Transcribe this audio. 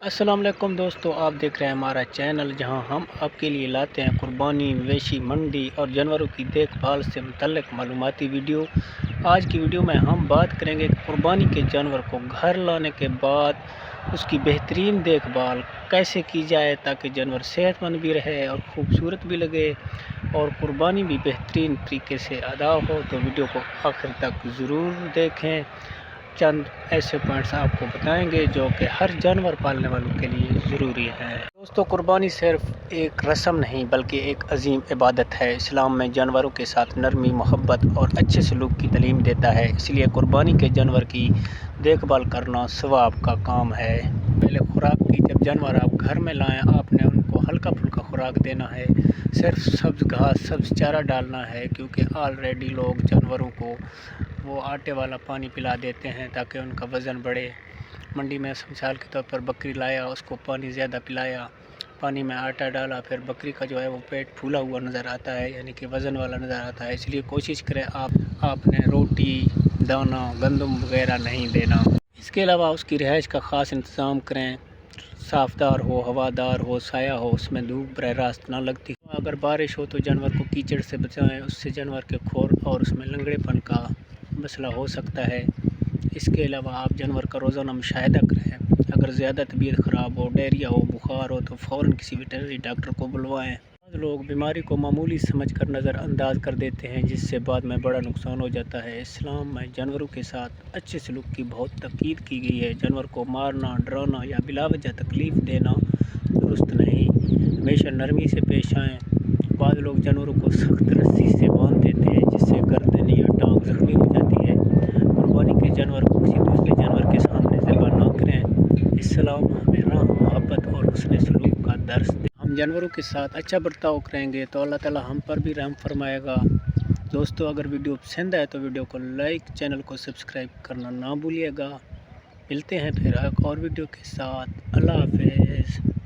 अस्सलाम वालेकुम दोस्तों, आप देख रहे हैं हमारा चैनल जहां हम आपके लिए लाते हैं कुर्बानी, मवेशी मंडी और जानवरों की देखभाल से मुतल्लिक मालूमाती वीडियो। आज की वीडियो में हम बात करेंगे कुर्बानी के जानवर को घर लाने के बाद उसकी बेहतरीन देखभाल कैसे की जाए ताकि जानवर सेहतमंद भी रहे और ख़ूबसूरत भी लगे और कुर्बानी भी बेहतरीन तरीके से अदा हो। तो वीडियो को आखिर तक ज़रूर देखें। चंद ऐसे पॉइंट्स आपको बताएंगे जो कि हर जानवर पालने वालों के लिए ज़रूरी है। दोस्तों, कुर्बानी सिर्फ एक रस्म नहीं बल्कि एक अजीम इबादत है। इस्लाम में जानवरों के साथ नरमी, मोहब्बत और अच्छे सलूक की तालीम देता है। इसलिए कुर्बानी के जानवर की देखभाल करना सवाब का काम है। पहले खुराक की जब जानवर आप घर में लाएं, आपने उनको हल्का फुल्का खुराक देना है। सिर्फ सब्ज़ घास, सब्ज़ चारा डालना है, क्योंकि ऑलरेडी लोग जानवरों को वो आटे वाला पानी पिला देते हैं ताकि उनका वज़न बढ़े। मंडी में मिसाल के तौर पर बकरी लाया, उसको पानी ज़्यादा पिलाया, पानी में आटा डाला, फिर बकरी का जो है वो पेट फूला हुआ नज़र आता है, यानी कि वज़न वाला नज़र आता है। इसलिए कोशिश करें आपने रोटी, दाना, गंदम वगैरह नहीं देना। इसके अलावा उसकी रिहाइश का ख़ास इंतज़ाम करें। साफ़दार हो, हवादार हो, साया हो, उसमें धूप बरह रास्त ना लगती हो। अगर बारिश हो तो जानवर को कीचड़ से बचाएं, उससे जानवर के खुर और उसमें लंगड़ेपन का मसला हो सकता है। इसके अलावा आप जानवर का रोज़ाना मुशाहिदा करें। अगर ज़्यादा तबीयत ख़राब हो, डायरिया हो, बुखार हो तो फ़ौरन किसी वेटरनरी डॉक्टर को बुलवाएं। लोग बीमारी को मामूली समझकर नज़रअंदाज कर देते हैं, जिससे बाद में बड़ा नुकसान हो जाता है। इस्लाम में जानवरों के साथ अच्छे सलूक की बहुत ताकीद की गई है। जानवर को मारना, डराना या बिलावजह तकलीफ़ देना दुरुस्त नहीं। हमेशा नरमी से पेश आएँ। बाद लोग जानवरों को सख्त रस्सी से बांध देते हैं, जिससे गर्दन या टांग ज़ख्मी हो जाती है। कुर्बानी के जानवर को किसी दूसरे जानवर के सामने ज़िबा ना करें। इस्लाम हमें रहम, मोहब्बत और हुस्न सलूक का दर्स दे। हम जानवरों के साथ अच्छा बर्ताव करेंगे तो अल्लाह ताला हम पर भी रहम फरमाएगा। दोस्तों, अगर वीडियो पसंद आए तो वीडियो को लाइक, चैनल को सब्सक्राइब करना ना भूलिएगा। मिलते हैं फिर एक और वीडियो के साथ। अल्लाह हाफ़िज़।